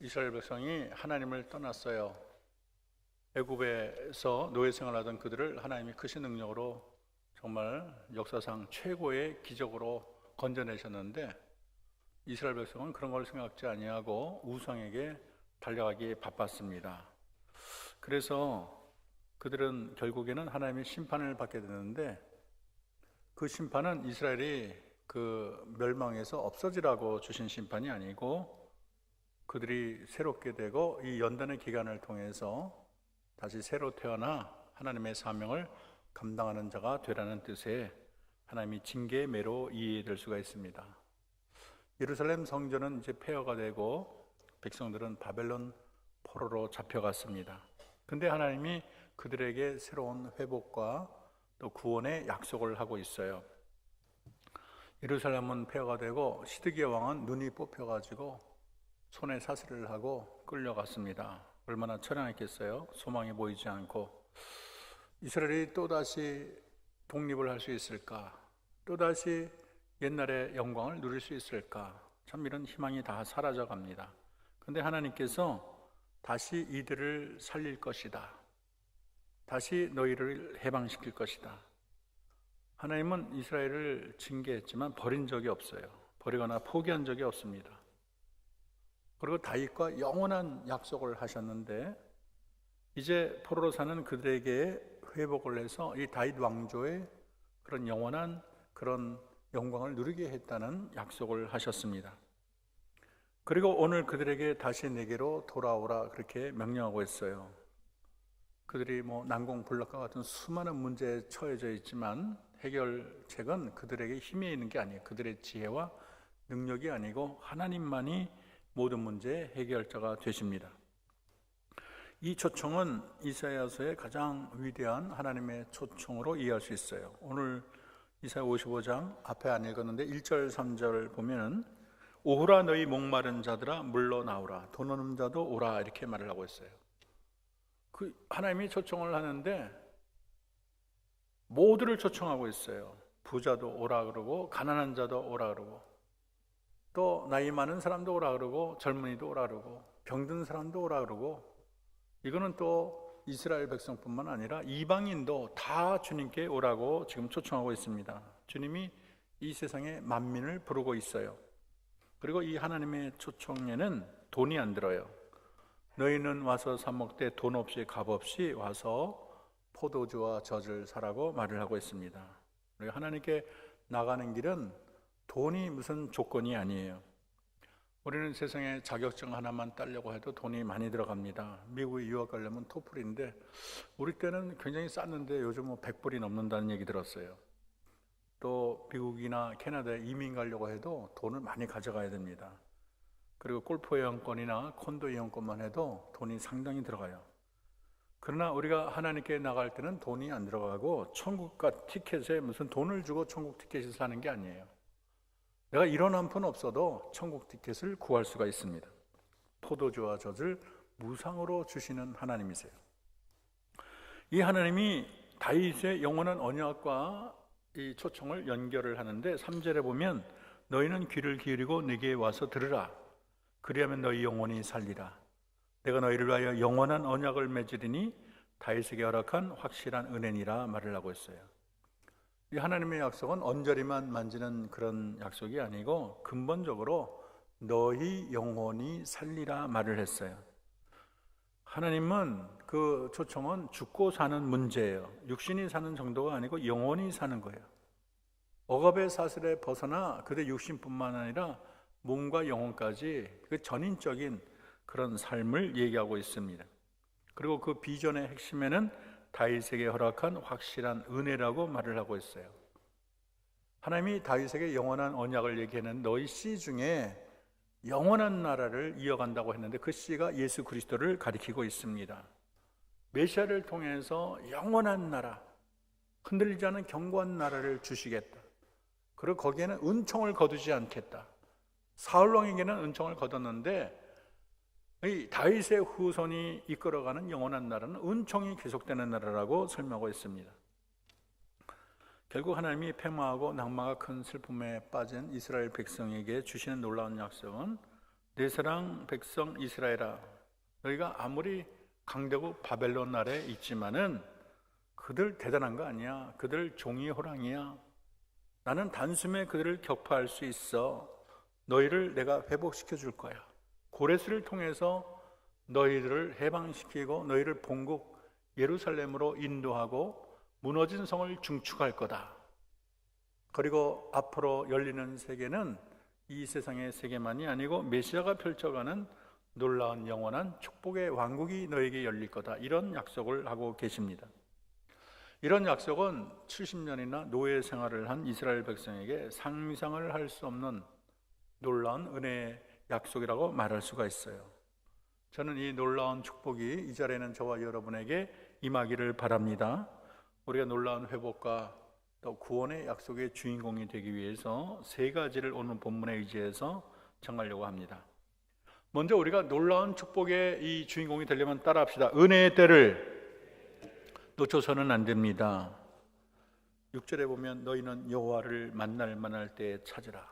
이스라엘 백성이 하나님을 떠났어요. 애굽에서 노예 생활하던 그들을 하나님이 크신 능력으로 정말 역사상 최고의 기적으로 건져내셨는데, 이스라엘 백성은 그런 걸 생각지 아니하고 우상에게 달려가기에 바빴습니다. 그래서 그들은 결국에는 하나님의 심판을 받게 되는데, 그 심판은 이스라엘이 그 멸망에서 없어지라고 주신 심판이 아니고, 그들이 새롭게 되고 이 연단의 기간을 통해서 다시 새로 태어나 하나님의 사명을 감당하는 자가 되라는 뜻의 하나님이 징계의 매로 이해될 수가 있습니다. 예루살렘 성전은 이제 폐허가 되고 백성들은 바벨론 포로로 잡혀갔습니다. 근데 하나님이 그들에게 새로운 회복과 또 구원의 약속을 하고 있어요. 예루살렘은 폐허가 되고 시드기야 왕은 눈이 뽑혀가지고 손에 사슬을 하고 끌려갔습니다. 얼마나 처량했겠어요? 소망이 보이지 않고. 이스라엘이 또다시 독립을 할 수 있을까? 또다시 옛날의 영광을 누릴 수 있을까? 참 이런 희망이 다 사라져 갑니다. 그런데 하나님께서 다시 이들을 살릴 것이다. 다시 너희를 해방시킬 것이다. 하나님은 이스라엘을 징계했지만 버린 적이 없어요. 버리거나 포기한 적이 없습니다. 그리고 다윗과 영원한 약속을 하셨는데, 이제 포로로 사는 그들에게 회복을 해서 이 다윗 왕조의 그런 영원한 그런 영광을 누리게 했다는 약속을 하셨습니다. 그리고 오늘 그들에게 다시 내게로 돌아오라 그렇게 명령하고 있어요. 그들이 난공불락과 같은 수많은 문제에 처해져 있지만 해결책은 그들에게 힘이 있는 게 아니에요. 그들의 지혜와 능력이 아니고 하나님만이 모든 문제의 해결자가 되십니다. 이 초청은 이사야서의 가장 위대한 하나님의 초청으로 이해할 수 있어요. 오늘 이사야 55장 앞에 안 읽었는데 1절 3절 보면은 오라 너희 목마른 자들아 물러 나오라 돈 없는 자도 오라 이렇게 말을 하고 있어요. 그 하나님이 초청을 하는데 모두를 초청하고 있어요. 부자도 오라 그러고 가난한 자도 오라 그러고 또 나이 많은 사람도 오라 그러고 젊은이도 오라 그러고 병든 사람도 오라 그러고, 이거는 또 이스라엘 백성뿐만 아니라 이방인도 다 주님께 오라고 지금 초청하고 있습니다. 주님이 이 세상에 만민을 부르고 있어요. 그리고 이 하나님의 초청에는 돈이 안 들어요. 너희는 와서 사 먹되 돈 없이 값 없이 와서 포도주와 젖을 사라고 말을 하고 있습니다. 하나님께 나가는 길은 돈이 무슨 조건이 아니에요. 우리는 세상에 자격증 하나만 따려고 해도 돈이 많이 들어갑니다. 미국에 유학 가려면 토플인데 우리 때는 굉장히 쌌는데 요즘 100불이 넘는다는 얘기 들었어요. 또 미국이나 캐나다에 이민 가려고 해도 돈을 많이 가져가야 됩니다. 그리고 골프 이용권이나 콘도 이용권만 해도 돈이 상당히 들어가요. 그러나 우리가 하나님께 나갈 때는 돈이 안 들어가고 천국과 티켓에 무슨 돈을 주고 천국 티켓을 사는 게 아니에요. 내가 1원 한 푼 없어도 천국 티켓을 구할 수가 있습니다. 포도주와 젖을 무상으로 주시는 하나님이세요. 이 하나님이 다윗의 영원한 언약과 이 초청을 연결을 하는데 3절에 보면 너희는 귀를 기울이고 내게 와서 들으라. 그리하면 너희 영혼이 살리라. 내가 너희를 위하여 영원한 언약을 맺으리니 다윗에게 허락한 확실한 은혜니라 말을 하고 있어요. 이 하나님의 약속은 언저리만 만지는 그런 약속이 아니고 근본적으로 너희 영혼이 살리라 말을 했어요. 하나님은 그 초청은 죽고 사는 문제예요. 육신이 사는 정도가 아니고 영혼이 사는 거예요. 억압의 사슬에 벗어나 그대 육신뿐만 아니라 몸과 영혼까지 그 전인적인 그런 삶을 얘기하고 있습니다. 그리고 그 비전의 핵심에는 다윗에게 허락한 확실한 은혜라고 말을 하고 있어요. 하나님이 다윗에게 영원한 언약을 얘기하는 너희 씨 중에 영원한 나라를 이어간다고 했는데 그 씨가 예수 그리스도를 가리키고 있습니다. 메시아를 통해서 영원한 나라, 흔들리지 않은 견고한 나라를 주시겠다. 그리고 거기에는 은총을 거두지 않겠다. 사울 왕에게는 은총을 거뒀는데 이 다윗의 후손이 이끌어가는 영원한 나라는 은총이 계속되는 나라라고 설명하고 있습니다. 결국 하나님이 패망하고 낭망과 큰 슬픔에 빠진 이스라엘 백성에게 주시는 놀라운 약속은 내 사랑 백성 이스라엘아, 너희가 아무리 강대국 바벨론 나라에 있지만은 그들 대단한 거 아니야. 그들 종이 호랑이야. 나는 단숨에 그들을 격파할 수 있어. 너희를 내가 회복시켜 줄 거야. 고레스를 통해서 너희들을 해방시키고 너희를 본국 예루살렘으로 인도하고 무너진 성을 중축할 거다. 그리고 앞으로 열리는 세계는 이 세상의 세계만이 아니고 메시아가 펼쳐가는 놀라운 영원한 축복의 왕국이 너에게 열릴 거다. 이런 약속을 하고 계십니다. 이런 약속은 70년이나 노예 생활을 한 이스라엘 백성에게 상상을 할 수 없는 놀라운 은혜의 약속이라고 말할 수가 있어요. 저는 이 놀라운 축복이 이 자리에는 저와 여러분에게 임하기를 바랍니다. 우리가 놀라운 회복과 또 구원의 약속의 주인공이 되기 위해서 세 가지를 오늘 본문에 의지해서 정하려고 합니다. 먼저 우리가 놀라운 축복의 이 주인공이 되려면 따라합시다. 은혜의 때를 놓쳐서는 안 됩니다. 6절에 보면 너희는 여호와를 만날 만할 때에 찾으라.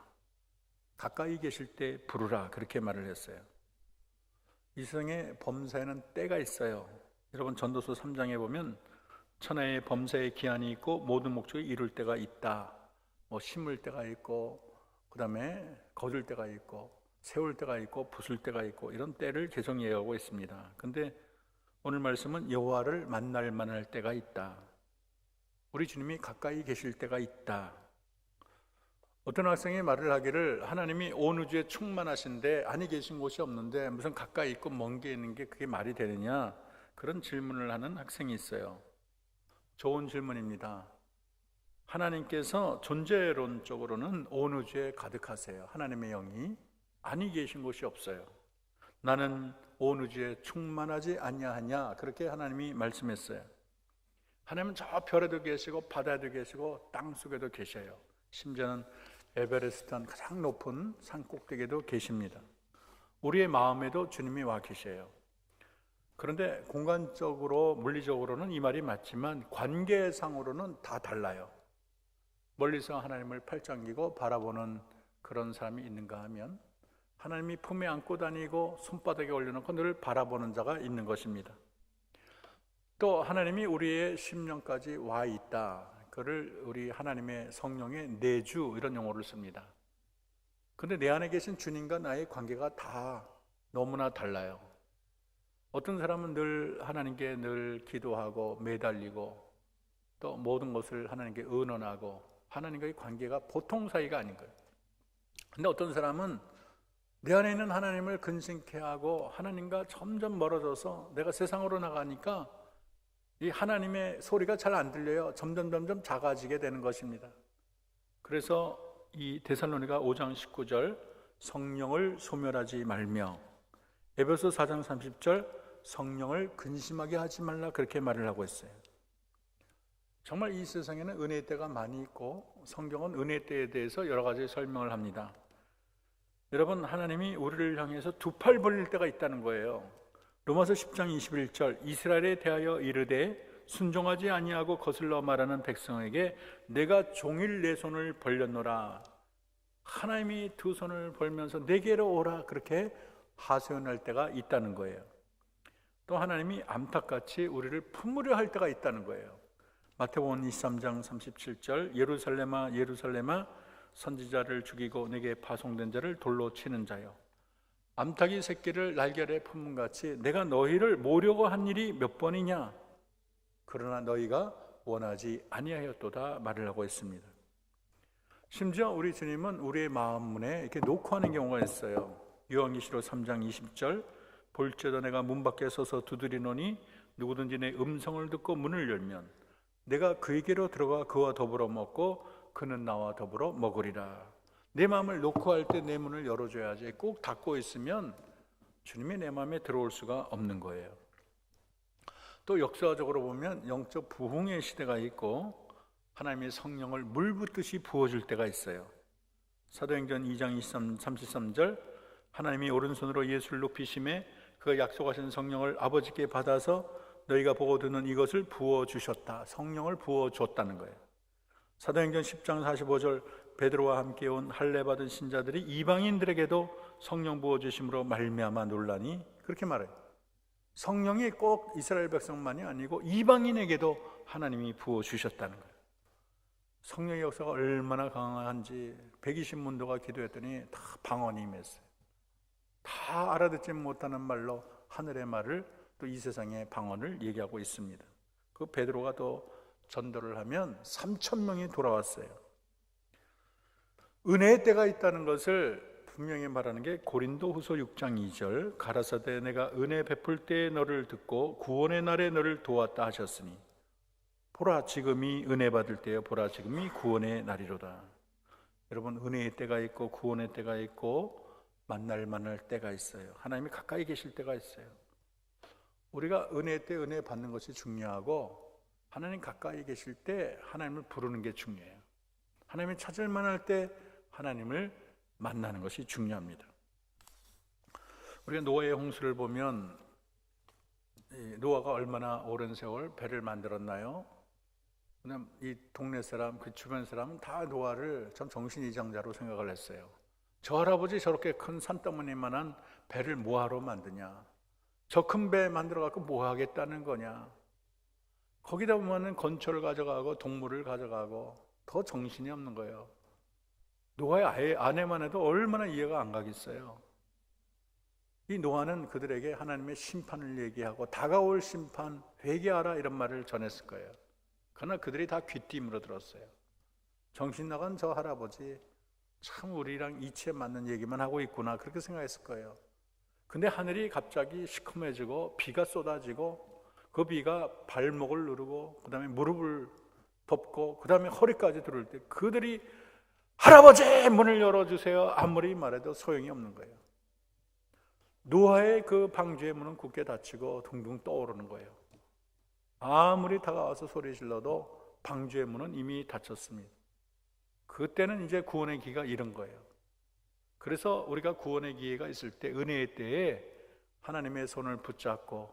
가까이 계실 때 부르라. 그렇게 말을 했어요. 이 세상에 범사에는 때가 있어요. 여러분 전도서 3장에 보면 천하의 범사의 기한이 있고 모든 목적이 이룰 때가 있다. 심을 때가 있고 그 다음에 거둘 때가 있고 세울 때가 있고 부술 때가 있고 이런 때를 계속 얘기하고 있습니다. 근데 오늘 말씀은 여호와를 만날 만할 때가 있다. 우리 주님이 가까이 계실 때가 있다. 어떤 학생이 말을 하기를 하나님이 온 우주에 충만하신데 아니 계신 곳이 없는데 무슨 가까이 있고 먼 게 있는 게 그게 말이 되느냐, 그런 질문을 하는 학생이 있어요. 좋은 질문입니다. 하나님께서 존재론적으로는 온 우주에 가득하세요. 하나님의 영이 아니 계신 곳이 없어요. 나는 온 우주에 충만하지 아니하냐, 그렇게 하나님이 말씀했어요. 하나님은 저 별에도 계시고 바다에도 계시고 땅 속에도 계셔요. 심지어는 에베레스트 한 가장 높은 산 꼭대기에도 계십니다. 우리의 마음에도 주님이 와 계셔요. 그런데 공간적으로 물리적으로는 이 말이 맞지만 관계상으로는 다 달라요. 멀리서 하나님을 팔짱기고 바라보는 그런 사람이 있는가 하면 하나님이 품에 안고 다니고 손바닥에 올려놓고 늘 바라보는 자가 있는 것입니다. 또 하나님이 우리의 심령까지 와 있다. 그를 우리 하나님의 성령의 내주 이런 용어를 씁니다. 근데 내 안에 계신 주님과 나의 관계가 다 너무나 달라요. 어떤 사람은 늘 하나님께 늘 기도하고 매달리고 또 모든 것을 하나님께 의논하고 하나님과의 관계가 보통 사이가 아닌 거예요. 근데 어떤 사람은 내 안에 있는 하나님을 근심케 하고 하나님과 점점 멀어져서 내가 세상으로 나가니까 이 하나님의 소리가 잘 안 들려요. 점점 작아지게 되는 것입니다. 그래서 이 데살로니가 5장 19절 성령을 소멸하지 말며, 에베소 4장 30절 성령을 근심하게 하지 말라, 그렇게 말을 하고 있어요. 정말 이 세상에는 은혜의 때가 많이 있고 성경은 은혜의 때에 대해서 여러 가지 설명을 합니다. 여러분, 하나님이 우리를 향해서 두 팔 벌릴 때가 있다는 거예요. 로마서 10장 21절 이스라엘에 대하여 이르되 순종하지 아니하고 거슬러 말하는 백성에게 내가 종일 내 손을 벌렸노라. 하나님이 두 손을 벌면서 내게로 오라, 그렇게 하소연할 때가 있다는 거예요. 또 하나님이 암탉같이 우리를 품으려 할 때가 있다는 거예요. 마태복음 23장 37절 예루살렘아 예루살렘아 선지자를 죽이고 내게 파송된 자를 돌로 치는 자여, 암탉이 새끼를 날개에 품은 같이 내가 너희를 모려고 한 일이 몇 번이냐, 그러나 너희가 원하지 아니하였도다 말을 하고 있습니다. 심지어 우리 주님은 우리의 마음 문에 이렇게 놓고 하는 경우가 있어요. 요한계시록 3장 20절 볼지어다 내가 문 밖에 서서 두드리노니 누구든지 내 음성을 듣고 문을 열면 내가 그에게로 들어가 그와 더불어 먹고 그는 나와 더불어 먹으리라. 내 마음을 놓고 할 때 내 문을 열어줘야지. 꼭 닫고 있으면 주님이 내 마음에 들어올 수가 없는 거예요. 또 역사적으로 보면 영적 부흥의 시대가 있고 하나님의 성령을 물 붓듯이 부어줄 때가 있어요. 사도행전 2장 33절 하나님이 오른손으로 예수를 높이심에 그가 약속하신 성령을 아버지께 받아서 너희가 보고 듣는 이것을 부어주셨다. 성령을 부어줬다는 거예요. 사도행전 10장 45절 베드로와 함께 온 할례 받은 신자들이 이방인들에게도 성령 부어주심으로 말미암아 놀라니 그렇게 말해요. 성령이 꼭 이스라엘 백성만이 아니고 이방인에게도 하나님이 부어주셨다는 거예요. 성령의 역사가 얼마나 강한지 120문도가 기도했더니 다 방언이 임했어요. 다 알아듣지 못하는 말로 하늘의 말을 또 이 세상의 방언을 얘기하고 있습니다. 그 베드로가 또 전도를 하면 3,000명이 돌아왔어요. 은혜의 때가 있다는 것을 분명히 말하는 게 고린도후서 6장 2절, 가라사대 내가 은혜 베풀 때에 너를 듣고 구원의 날에 너를 도왔다 하셨으니 보라 지금이 은혜 받을 때요 보라 지금이 구원의 날이로다. 여러분, 은혜의 때가 있고 구원의 때가 있고 만날 때가 있어요. 하나님이 가까이 계실 때가 있어요. 우리가 은혜의 때 은혜 받는 것이 중요하고 하나님 가까이 계실 때 하나님을 부르는 게 중요해요. 하나님이 찾을 만할 때 하나님을 만나는 것이 중요합니다. 우리가 노아의 홍수를 보면 노아가 얼마나 오랜 세월 배를 만들었나요? 그냥 이 동네 사람, 그 주변 사람은 다 노아를 참 정신이장자로 생각을 했어요. 저 할아버지 저렇게 큰 산더미만한 배를 뭐하러 만드냐? 저 큰 배 만들어 갖고 뭐 하겠다는 거냐? 거기다 보면은 건초를 가져가고 동물을 가져가고 더 정신이 없는 거예요. 노아의 아내만 해도 얼마나 이해가 안 가겠어요. 이 노아는 그들에게 하나님의 심판을 얘기하고 다가올 심판, 회개하라 이런 말을 전했을 거예요. 그러나 그들이 다 귀띔으로 들었어요. 정신 나간 저 할아버지 참 우리랑 이치에 맞는 얘기만 하고 있구나 그렇게 생각했을 거예요. 근데 하늘이 갑자기 시커매지고 비가 쏟아지고 그 비가 발목을 누르고 그 다음에 무릎을 덮고 그 다음에 허리까지 들어올 때 그들이 할아버지 문을 열어주세요 아무리 말해도 소용이 없는 거예요. 노아의 그 방주의 문은 굳게 닫히고 둥둥 떠오르는 거예요. 아무리 다가와서 소리 질러도 방주의 문은 이미 닫혔습니다. 그때는 이제 구원의 기회가 이른 거예요. 그래서 우리가 구원의 기회가 있을 때 은혜의 때에 하나님의 손을 붙잡고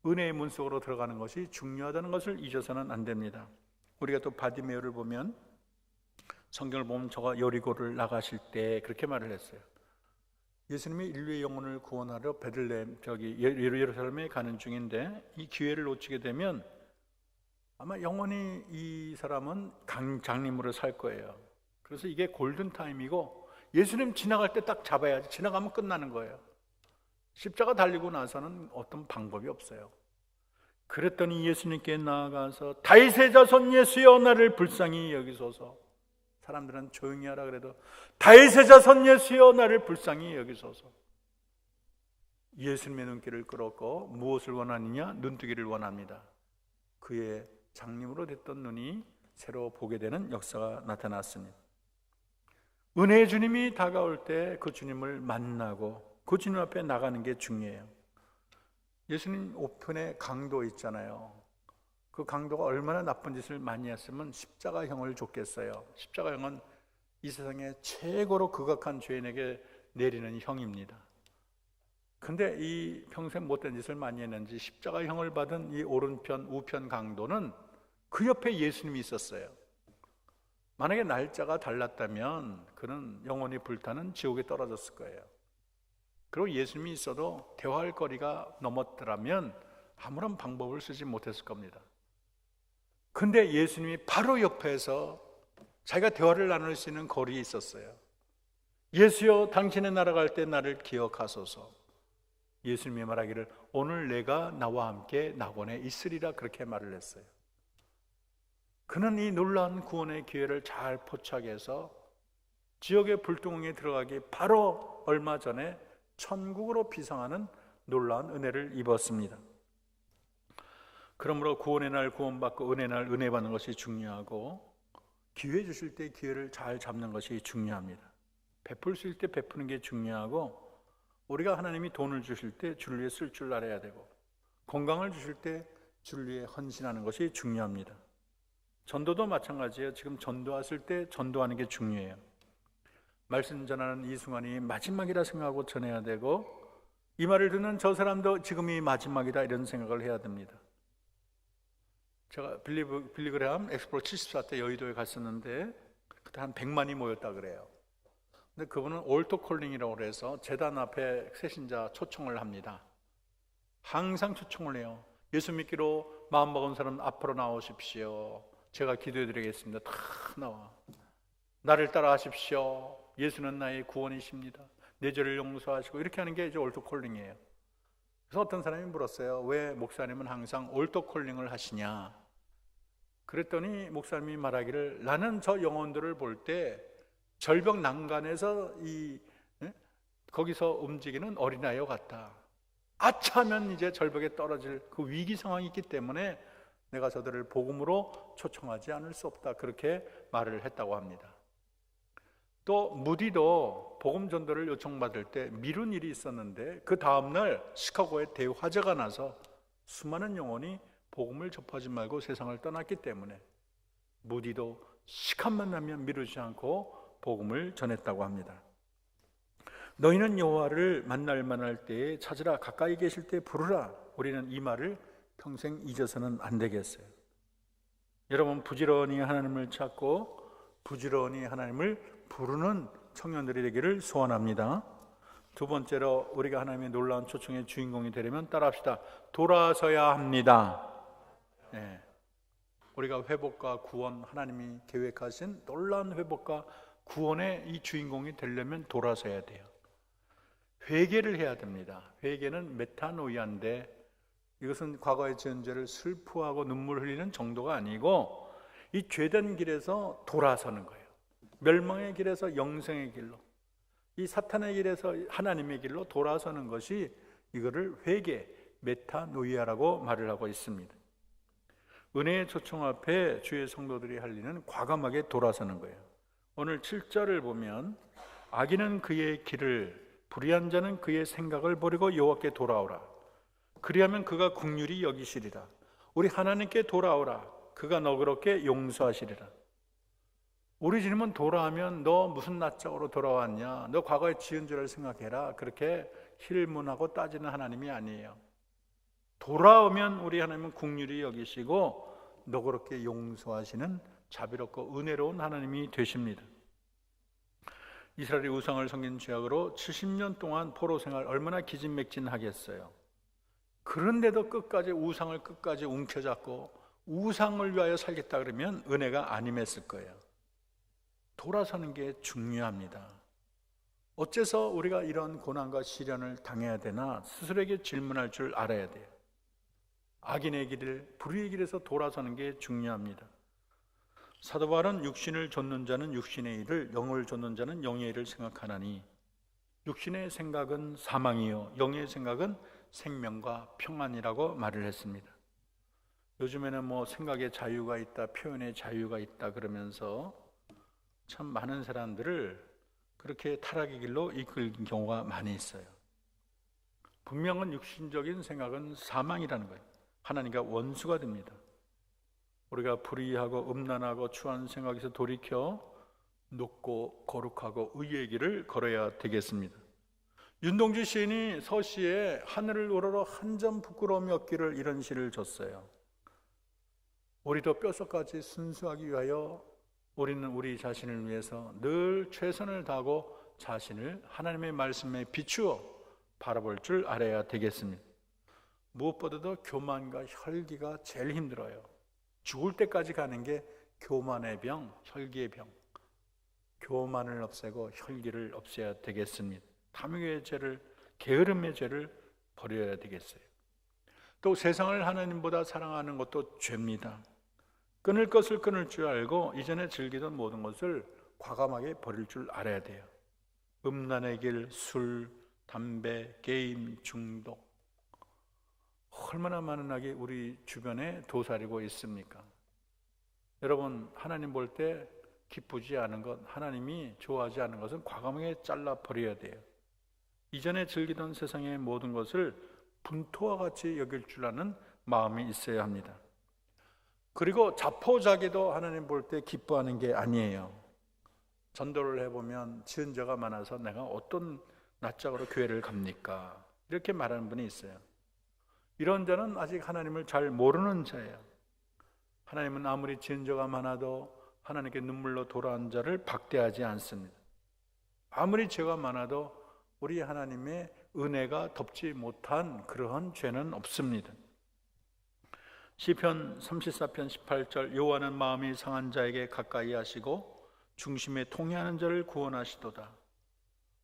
은혜의 문 속으로 들어가는 것이 중요하다는 것을 잊어서는 안 됩니다. 우리가 또 바디메오를 보면 성경을 보면 저가 여리고를 나가실 때 그렇게 말을 했어요. 예수님이 인류의 영혼을 구원하러 베들레헴 예루살렘에 가는 중인데 이 기회를 놓치게 되면 아마 영원히 이 사람은 장님으로 살 거예요. 그래서 이게 골든타임이고 예수님 지나갈 때 딱 잡아야지. 지나가면 끝나는 거예요. 십자가 달리고 나서는 어떤 방법이 없어요. 그랬더니 예수님께 나아가서 다윗의 자손 예수여 나를 불쌍히 여기소서. 사람들은 조용히 하라 그래도 다윗의 자손 예수여 나를 불쌍히 여기소서. 예수님의 눈길을 끌었고 무엇을 원하느냐? 눈뜨기를 원합니다. 그의 장님으로 됐던 눈이 새로 보게 되는 역사가 나타났습니다. 은혜의 주님이 다가올 때 그 주님을 만나고 그 주님 앞에 나가는 게 중요해요. 예수님 오편에 강도 있잖아요. 그 강도가 얼마나 나쁜 짓을 많이 했으면 십자가형을 줬겠어요. 십자가형은 이 세상에 최고로 극악한 죄인에게 내리는 형입니다. 근데 이 평생 못된 짓을 많이 했는지 십자가형을 받은 이 오른편 우편 강도는 그 옆에 예수님이 있었어요. 만약에 날짜가 달랐다면 그는 영원히 불타는 지옥에 떨어졌을 거예요. 그리고 예수님이 있어도 대화할 거리가 넘었더라면 아무런 방법을 쓰지 못했을 겁니다. 근데 예수님이 바로 옆에서 자기가 대화를 나눌 수 있는 거리에 있었어요. 예수여 당신의 나라 갈 때 나를 기억하소서. 예수님이 말하기를 오늘 내가 나와 함께 낙원에 있으리라 그렇게 말을 했어요. 그는 이 놀라운 구원의 기회를 잘 포착해서 지옥의 불두덩이에 들어가기 바로 얼마 전에 천국으로 비상하는 놀라운 은혜를 입었습니다. 그러므로 구원의 날 구원받고 은혜의 날 은혜 받는 것이 중요하고 기회 주실 때 기회를 잘 잡는 것이 중요합니다. 베풀 수 있을 때 베푸는 게 중요하고 우리가 하나님이 돈을 주실 때 주를 위해 쓸 줄 알아야 되고 건강을 주실 때 주를 위해 헌신하는 것이 중요합니다. 전도도 마찬가지예요. 지금 전도하실 때 전도하는 게 중요해요. 말씀 전하는 이 순간이 마지막이라 생각하고 전해야 되고 이 말을 듣는 저 사람도 지금이 마지막이다 이런 생각을 해야 됩니다. 제가 빌리그레함 엑스플로 74 때 여의도에 갔었는데 그때 한 100만이 모였다 그래요. 근데 그분은 올토콜링이라고 그래서 제단 앞에 새신자 초청을 합니다. 항상 초청을 해요. 예수 믿기로 마음먹은 사람 앞으로 나오십시오. 제가 기도해 드리겠습니다. 다 나와. 나를 따라하십시오. 예수는 나의 구원이십니다. 내 죄를 용서하시고, 이렇게 하는 게 이제 올토콜링이에요. 그래서 어떤 사람이 물었어요. 왜 목사님은 항상 올토콜링을 하시냐? 그랬더니 목사님이 말하기를, 나는 저 영혼들을 볼 때 절벽 난간에서 거기서 움직이는 어린아이와 같다. 아차하면 이제 절벽에 떨어질 그 위기 상황이 있기 때문에 내가 저들을 복음으로 초청하지 않을 수 없다. 그렇게 말을 했다고 합니다. 또 무디도 복음 전도를 요청받을 때 미룬 일이 있었는데, 그 다음날 시카고에 대화재가 나서 수많은 영혼이 복음을 접하지 말고 세상을 떠났기 때문에 무디도 시간만 나면 미루지 않고 복음을 전했다고 합니다. 너희는 여호와를 만날 만할 때에 찾으라, 가까이 계실 때 부르라. 우리는 이 말을 평생 잊어서는 안 되겠어요. 여러분, 부지런히 하나님을 찾고 부지런히 하나님을 부르는 청년들이 되기를 소원합니다. 두 번째로, 우리가 하나님의 놀라운 초청의 주인공이 되려면 따라합시다. 돌아서야 합니다. 우리가 회복과 구원, 하나님이 계획하신 놀라운 회복과 구원의 이 주인공이 되려면 돌아서야 돼요. 회개를 해야 됩니다. 회개는 메타노이아인데, 이것은 과거의 지은 죄를 슬퍼하고 눈물 흘리는 정도가 아니고, 이 죄된 길에서 돌아서는 거예요. 멸망의 길에서 영생의 길로, 이 사탄의 길에서 하나님의 길로 돌아서는 것이, 이거를 회개, 메타노이아라고 말을 하고 있습니다. 은혜의 초청 앞에 주의 성도들이 할 일은 과감하게 돌아서는 거예요. 오늘 7절을 보면, 악인은 그의 길을, 불의한 자는 그의 생각을 버리고 여호와께 돌아오라. 그리하면 그가 긍휼히 여기시리라. 우리 하나님께 돌아오라. 그가 너그럽게 용서하시리라. 우리 주님은 돌아오면 너 무슨 낯짝으로 돌아왔냐, 너 과거에 지은 죄를 생각해라, 그렇게 힐문하고 따지는 하나님이 아니에요. 돌아오면 우리 하나님은 긍휼히 여기시고 너그럽게 용서하시는 자비롭고 은혜로운 하나님이 되십니다. 이스라엘이 우상을 섬긴 죄악으로 70년 동안 포로 생활, 얼마나 기진맥진하겠어요. 그런데도 끝까지 우상을 끝까지 움켜잡고 우상을 위하여 살겠다 그러면 은혜가 안 임했을 거예요. 돌아서는 게 중요합니다. 어째서 우리가 이런 고난과 시련을 당해야 되나 스스로에게 질문할 줄 알아야 돼요. 악인의 길을, 불의의 길에서 돌아서는 게 중요합니다. 사도 바울은 육신을 좇는 자는 육신의 일을, 영을 좇는 자는 영의 일을 생각하나니 육신의 생각은 사망이요 영의 생각은 생명과 평안이라고 말을 했습니다. 요즘에는 생각의 자유가 있다, 표현의 자유가 있다 그러면서 참 많은 사람들을 그렇게 타락의 길로 이끌는 경우가 많이 있어요. 분명한 육신적인 생각은 사망이라는 거예요. 하나님과 원수가 됩니다. 우리가 불의하고 음란하고 추한 생각에서 돌이켜 높고 거룩하고 의의 길을 걸어야 되겠습니다. 윤동주 시인이 서시에 하늘을 우러러 한 점 부끄러움이 없기를, 이런 시를 줬어요. 우리도 뼛속까지 순수하기 위하여 우리는 우리 자신을 위해서 늘 최선을 다하고 자신을 하나님의 말씀에 비추어 바라볼 줄 알아야 되겠습니다. 무엇보다도 교만과 혈기가 제일 힘들어요. 죽을 때까지 가는 게 교만의 병, 혈기의 병. 교만을 없애고 혈기를 없애야 되겠습니다. 탐욕의 죄를, 게으름의 죄를 버려야 되겠어요. 또 세상을 하나님보다 사랑하는 것도 죄입니다. 끊을 것을 끊을 줄 알고 이전에 즐기던 모든 것을 과감하게 버릴 줄 알아야 돼요. 음란의 길, 술, 담배, 게임 중독, 얼마나 많은 악이 우리 주변에 도사리고 있습니까? 여러분, 하나님 볼 때 기쁘지 않은 것, 하나님이 좋아하지 않은 것은 과감하게 잘라버려야 돼요. 이전에 즐기던 세상의 모든 것을 분토와 같이 여길 줄 아는 마음이 있어야 합니다. 그리고 자포자기도 하나님 볼 때 기뻐하는 게 아니에요. 전도를 해보면 지은 죄가 많아서 내가 어떤 낯짝으로 교회를 갑니까? 이렇게 말하는 분이 있어요. 이런 자는 아직 하나님을 잘 모르는 자예요. 하나님은 아무리 지은 죄가 많아도 하나님께 눈물로 돌아온 자를 박대하지 않습니다. 아무리 죄가 많아도 우리 하나님의 은혜가 덮지 못한 그러한 죄는 없습니다. 시편 34편 18절 여호와는 마음이 상한 자에게 가까이 하시고 중심에 통회하는 자를 구원하시도다.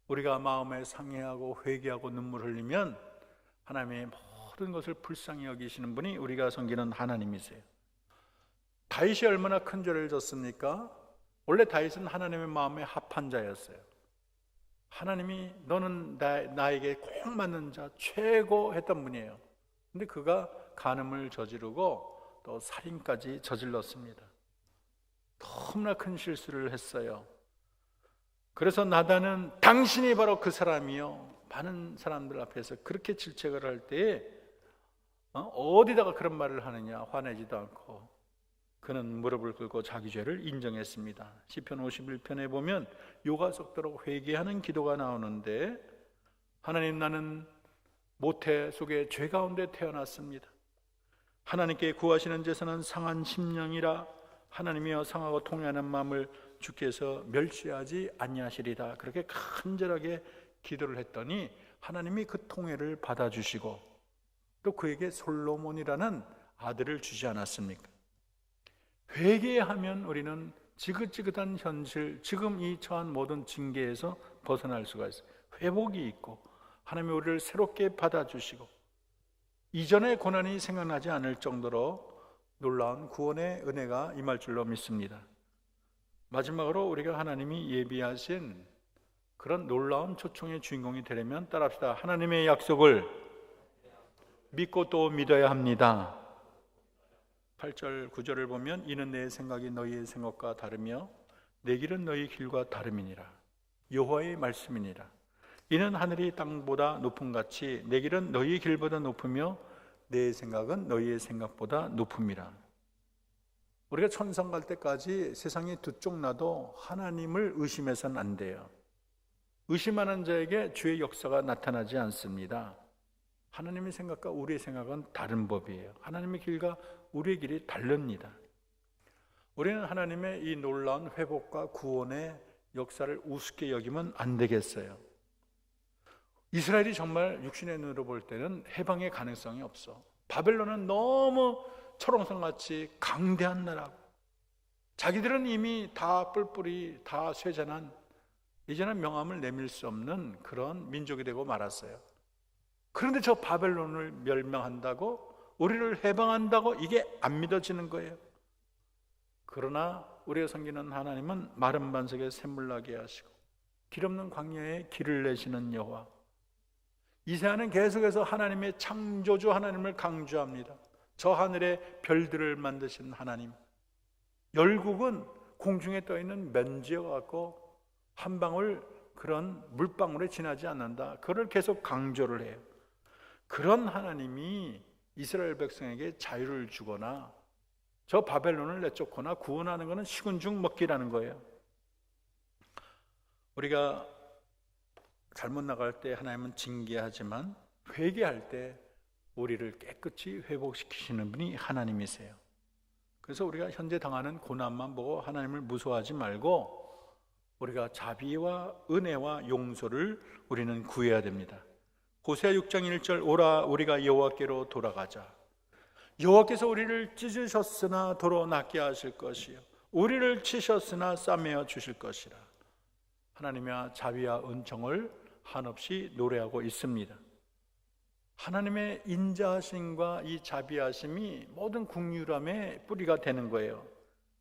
우리가 마음에 상해하고 회개하고 눈물 흘리면 하나님의 모든 것을 불쌍히 여기시는 분이 우리가 섬기는 하나님이세요. 다윗이 얼마나 큰 죄를 졌습니까? 원래 다윗은 하나님의 마음에 합한 자였어요. 하나님이 너는 나에게 꼭 맞는 자 최고 했던 분이에요. 근데 그가 간음을 저지르고 또 살인까지 저질렀습니다. 너무나 큰 실수를 했어요. 그래서 나단은 당신이 바로 그 사람이요, 많은 사람들 앞에서 그렇게 질책을 할 때에 어디다가 그런 말을 하느냐, 화내지도 않고 그는 무릎을 꿇고 자기 죄를 인정했습니다. 시편 51편에 보면 요가속도록 회개하는 기도가 나오는데, 하나님, 나는 모태 속에 죄 가운데 태어났습니다. 하나님께 구하시는 제사는 상한 심령이라 하나님이여 상하고 통회하는 마음을 주께서 멸시하지 아니하시리다. 그렇게 간절하게 기도를 했더니 하나님이 그 통회를 받아주시고 또 그에게 솔로몬이라는 아들을 주지 않았습니까? 회개하면 우리는 지긋지긋한 현실, 지금 이 처한 모든 징계에서 벗어날 수가 있어요. 회복이 있고 하나님이 우리를 새롭게 받아주시고 이전의 고난이 생각나지 않을 정도로 놀라운 구원의 은혜가 임할 줄로 믿습니다. 마지막으로 우리가 하나님이 예비하신 그런 놀라운 초청의 주인공이 되려면 따라합시다. 하나님의 약속을 믿고 또 믿어야 합니다. 8절 9절을 보면 이는 내 생각이 너희의 생각과 다르며 내 길은 너희 길과 다름이니라. 여호와의 말씀이니라. 이는 하늘이 땅보다 높음같이 내 길은 너희 길보다 높으며 내 생각은 너희의 생각보다 높음이라. 우리가 천상 갈 때까지 세상이 두 쪽 나도 하나님을 의심해서는 안 돼요. 의심하는 자에게 주의 역사가 나타나지 않습니다. 하나님의 생각과 우리의 생각은 다른 법이에요. 하나님의 길과 우리의 길이 다릅니다. 우리는 하나님의 이 놀라운 회복과 구원의 역사를 우습게 여기면 안 되겠어요. 이스라엘이 정말 육신의 눈으로 볼 때는 해방의 가능성이 없어. 바벨론은 너무 철옹성같이 강대한 나라고, 자기들은 이미 다 뿔뿔이 다 쇠잔한, 이제는 명함을 내밀 수 없는 그런 민족이 되고 말았어요. 그런데 저 바벨론을 멸망한다고, 우리를 해방한다고, 이게 안 믿어지는 거예요. 그러나 우리가 섬기는 하나님은 마른 반석에 샘물 나게 하시고 길 없는 광야에 길을 내시는 여호와. 이사야는 계속해서 하나님의 창조주 하나님을 강조합니다. 저 하늘의 별들을 만드신 하나님. 열국은 공중에 떠있는 먼지와 같고 한 방울 그런 물방울에 지나지 않는다. 그걸 계속 강조를 해요. 그런 하나님이 이스라엘 백성에게 자유를 주거나 저 바벨론을 내쫓거나 구원하는 것은 식은 죽 먹기라는 거예요. 우리가 잘못 나갈 때 하나님은 징계하지만 회개할 때 우리를 깨끗이 회복시키시는 분이 하나님이세요. 그래서 우리가 현재 당하는 고난만 보고 하나님을 무서워하지 말고 우리가 자비와 은혜와 용서를 우리는 구해야 됩니다. 호세아 6장 1절 오라 우리가 여호와께로 돌아가자. 여호와께서 우리를 찢으셨으나 도로 낫게 하실 것이요 우리를 치셨으나 싸매어 주실 것이라. 하나님의 자비와 은총을 한없이 노래하고 있습니다. 하나님의 인자하심과 이 자비하심이 모든 긍휼함의 뿌리가 되는 거예요.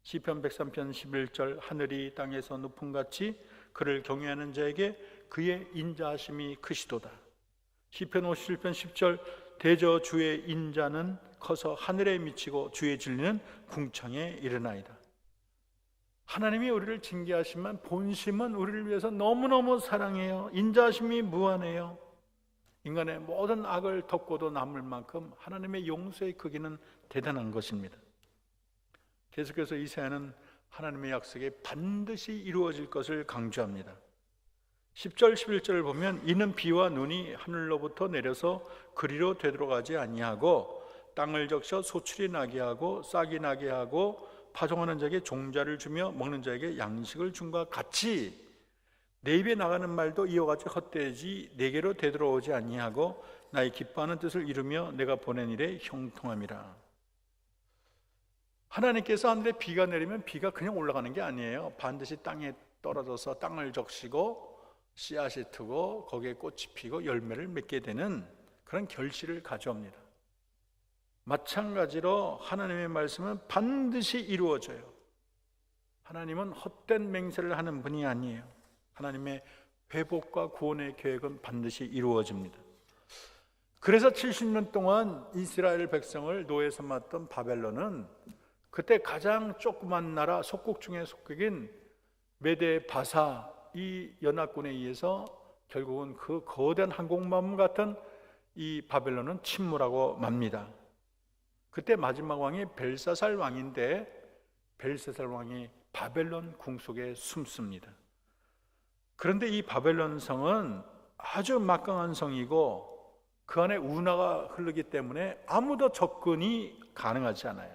시편 103편 11절 하늘이 땅에서 높음같이 그를 경외하는 자에게 그의 인자하심이 크시도다. 시편 57편 10절 대저 주의 인자는 커서 하늘에 미치고 주의 진리는 궁창에 이르나이다. 하나님이 우리를 징계하시면 본심은 우리를 위해서 너무너무 사랑해요. 인자하심이 무한해요. 인간의 모든 악을 덮고도 남을 만큼 하나님의 용서의 크기는 대단한 것입니다. 계속해서 이사야는 하나님의 약속이 반드시 이루어질 것을 강조합니다. 10절 11절을 보면 이는 비와 눈이 하늘로부터 내려서 그리로 되돌아가지 아니하고 땅을 적셔 소출이 나게 하고 싹이 나게 하고 파종하는 자에게 종자를 주며 먹는 자에게 양식을 줌과 같이 내 입에 나가는 말도 이와 같이 헛되지 내게로 되돌아오지 아니하고 나의 기뻐하는 뜻을 이루며 내가 보낸 일에 형통함이라. 하나님께서 하늘에 비가 내리면 비가 그냥 올라가는 게 아니에요. 반드시 땅에 떨어져서 땅을 적시고 씨앗이 트고 거기에 꽃이 피고 열매를 맺게 되는 그런 결실을 가져옵니다. 마찬가지로 하나님의 말씀은 반드시 이루어져요. 하나님은 헛된 맹세를 하는 분이 아니에요. 하나님의 회복과 구원의 계획은 반드시 이루어집니다. 그래서 70년 동안 이스라엘 백성을 노예 삼았던 바벨론은 그때 가장 조그만 나라 속국 중에 속국인 메데 바사 이 연합군에 의해서 결국은 그 거대한 항공모함 같은 이 바벨론은 침몰하고 맙니다. 그때 마지막 왕이 벨사살 왕인데 벨사살 왕이 바벨론 궁 속에 숨습니다. 그런데 이 바벨론 성은 아주 막강한 성이고 그 안에 운하가 흐르기 때문에 아무도 접근이 가능하지 않아요.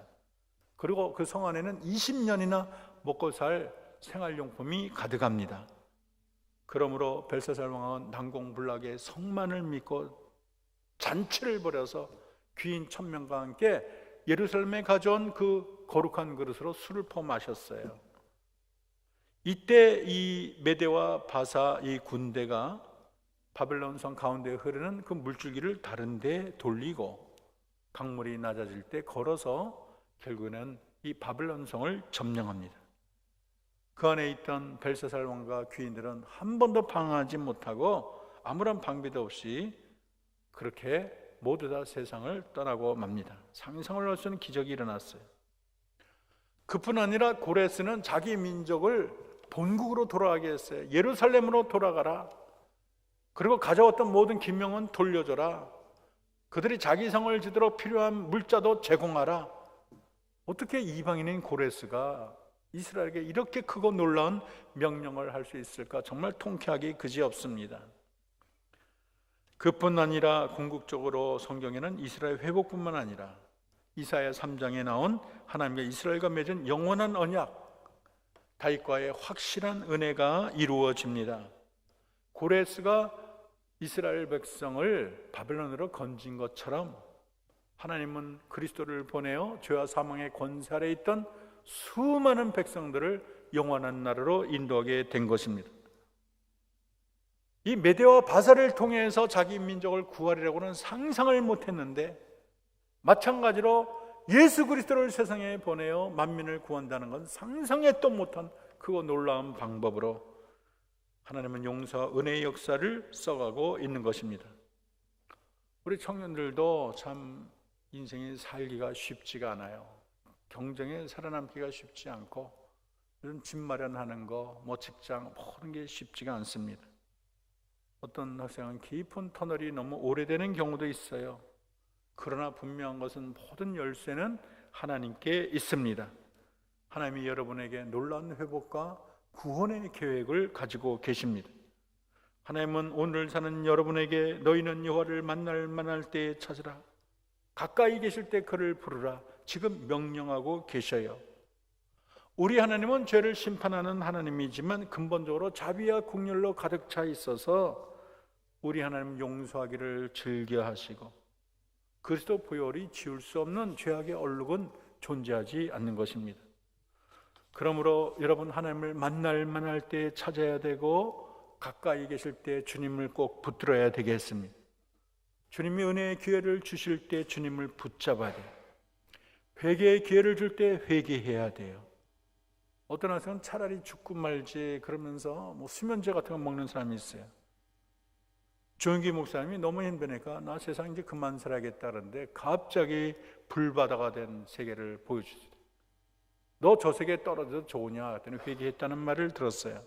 그리고 그 성 안에는 20년이나 먹고 살 생활용품이 가득합니다. 그러므로 벨사살 왕은 난공불락의 성만을 믿고 잔치를 벌여서 귀인 1000명과 함께 예루살렘에 가져온 그 거룩한 그릇으로 술을 퍼마셨어요. 이때 이 메대와 바사 이 군대가 바벨론 성 가운데 흐르는 그 물줄기를 다른 데 돌리고 강물이 낮아질 때 걸어서 결국에는 이 바벨론 성을 점령합니다. 그 안에 있던 벨사살 왕과 귀인들은 한 번도 방황하지 못하고 아무런 방비도 없이 그렇게 모두 다 세상을 떠나고 맙니다. 상상을 할 수 없는 기적이 일어났어요. 그뿐 아니라 고레스는 자기 민족을 본국으로 돌아가게 했어요. 예루살렘으로 돌아가라. 그리고 가져왔던 모든 기명은 돌려줘라. 그들이 자기 성을 지도록 필요한 물자도 제공하라. 어떻게 이방인인 고레스가 이스라엘에게 이렇게 크고 놀라운 명령을 할 수 있을까? 정말 통쾌하기 그지없습니다. 그뿐 아니라 궁극적으로 성경에는 이스라엘 회복뿐만 아니라 이사야 3장에 나온 하나님과 이스라엘과 맺은 영원한 언약, 다윗과의 확실한 은혜가 이루어집니다. 고레스가 이스라엘 백성을 바벨론으로 건진 것처럼 하나님은 그리스도를 보내어 죄와 사망의 권세 아래 있던 수많은 백성들을 영원한 나라로 인도하게 된 것입니다. 이 메대와 바사를 통해서 자기 민족을 구하리라고는 상상을 못했는데 마찬가지로 예수 그리스도를 세상에 보내어 만민을 구한다는 건 상상했도 못한 그 놀라운 방법으로 하나님은 용서와 은혜의 역사를 써가고 있는 것입니다. 우리 청년들도 참 인생이 살기가 쉽지가 않아요. 경쟁에 살아남기가 쉽지 않고 요즘 집 마련하는 거, 직장 모든 게 쉽지가 않습니다. 어떤 학생은 깊은 터널이 너무 오래되는 경우도 있어요. 그러나 분명한 것은 모든 열쇠는 하나님께 있습니다. 하나님이 여러분에게 놀라운 회복과 구원의 계획을 가지고 계십니다. 하나님은 오늘 사는 여러분에게 너희는 여호와를 만날 때에 찾으라. 가까이 계실 때 그를 부르라. 지금 명령하고 계셔요. 우리 하나님은 죄를 심판하는 하나님이지만 근본적으로 자비와 긍휼로 가득 차 있어서 우리 하나님 용서하기를 즐겨하시고 그리스도 보혈이 지울 수 없는 죄악의 얼룩은 존재하지 않는 것입니다. 그러므로 여러분 하나님을 만날 때 찾아야 되고 가까이 계실 때 주님을 꼭 붙들어야 되겠습니다. 주님이 은혜의 기회를 주실 때 주님을 붙잡아야 돼요. 회개의 기회를 줄 때 회개해야 돼요. 어떤 학생은 차라리 죽고 말지 그러면서 수면제 같은 거 먹는 사람이 있어요. 조영기 목사님이 너무 힘드니까 나 세상 이제 그만 살아야겠다 그러는데 갑자기 불바다가 된 세계를 보여주세요. 너 저 세계에 떨어져도 좋으냐 그랬더니 회개했다는 말을 들었어요.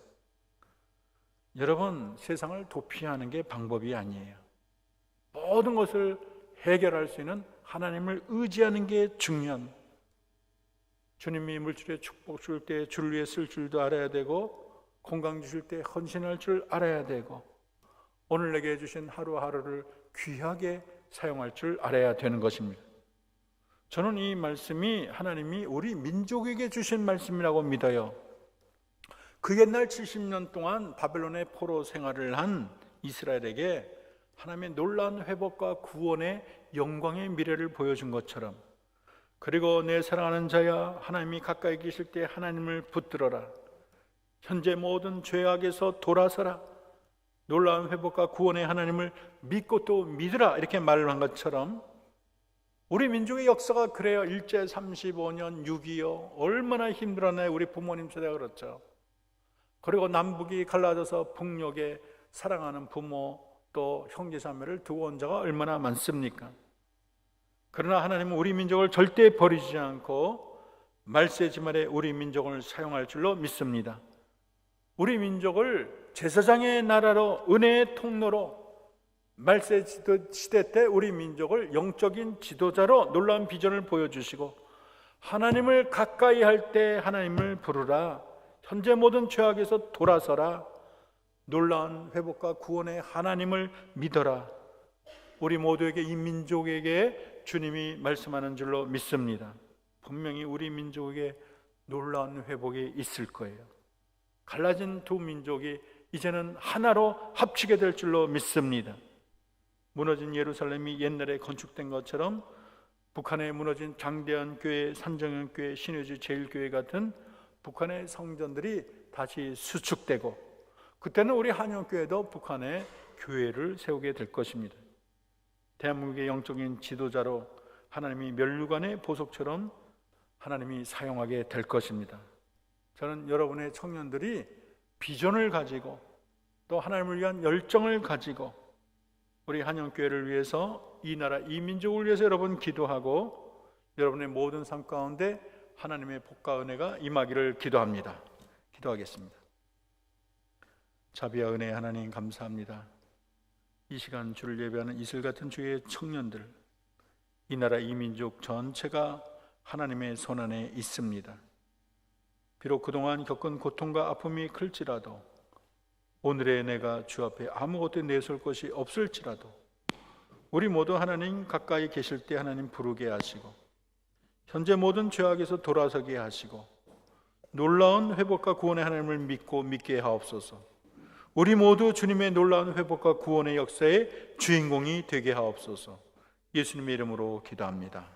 여러분 세상을 도피하는 게 방법이 아니에요. 모든 것을 해결할 수 있는 하나님을 의지하는 게 중요합니다. 주님이 물질에 축복 줄 때 줄 위에 쓸 줄도 알아야 되고 건강 주실 때 헌신할 줄 알아야 되고 오늘 내게 주신 하루하루를 귀하게 사용할 줄 알아야 되는 것입니다. 저는 이 말씀이 하나님이 우리 민족에게 주신 말씀이라고 믿어요. 그 옛날 70년 동안 바벨론의 포로 생활을 한 이스라엘에게 하나님의 놀라운 회복과 구원의 영광의 미래를 보여준 것처럼, 그리고 내 사랑하는 자야, 하나님이 가까이 계실 때 하나님을 붙들어라, 현재 모든 죄악에서 돌아서라, 놀라운 회복과 구원의 하나님을 믿고 또 믿으라, 이렇게 말을 한 것처럼 우리 민족의 역사가 그래요. 일제 35년 6.25 얼마나 힘들었나요? 우리 부모님 세대가 그렇죠. 그리고 남북이 갈라져서 북녘에 사랑하는 부모 또 형제자매를 두고 온 자가 얼마나 많습니까? 그러나 하나님은 우리 민족을 절대 버리지 않고 말세지말에 우리 민족을 사용할 줄로 믿습니다. 우리 민족을 제사장의 나라로, 은혜의 통로로, 말세 시대 때 우리 민족을 영적인 지도자로 놀라운 비전을 보여주시고, 하나님을 가까이 할 때 하나님을 부르라, 현재 모든 죄악에서 돌아서라, 놀라운 회복과 구원의 하나님을 믿어라, 우리 모두에게, 이 민족에게 주님이 말씀하는 줄로 믿습니다. 분명히 우리 민족에게 놀라운 회복이 있을 거예요. 갈라진 두 민족이 이제는 하나로 합치게 될 줄로 믿습니다. 무너진 예루살렘이 옛날에 건축된 것처럼 북한에 무너진 장대현 교회, 산정현 교회, 신의주 제일교회 같은 북한의 성전들이 다시 수축되고, 그때는 우리 한영교회도 북한에 교회를 세우게 될 것입니다. 대한민국의 영적인 지도자로 하나님이 면류관의 보석처럼 하나님이 사용하게 될 것입니다. 저는 여러분의 청년들이 비전을 가지고 또 하나님을 위한 열정을 가지고 우리 한영교회를 위해서, 이 나라, 이 민족을 위해서 여러분 기도하고 여러분의 모든 삶 가운데 하나님의 복과 은혜가 임하기를 기도합니다. 기도하겠습니다. 자비와 은혜의 하나님, 감사합니다. 이 시간 주를 예배하는 이슬 같은 주의 청년들, 이 나라, 이 민족 전체가 하나님의 손안에 있습니다. 비록 그동안 겪은 고통과 아픔이 클지라도, 오늘의 내가 주 앞에 아무것도 내세울 것이 없을지라도 우리 모두 하나님 가까이 계실 때 하나님 부르게 하시고, 현재 모든 죄악에서 돌아서게 하시고, 놀라운 회복과 구원의 하나님을 믿고 믿게 하옵소서. 우리 모두 주님의 놀라운 회복과 구원의 역사의 주인공이 되게 하옵소서. 예수님의 이름으로 기도합니다.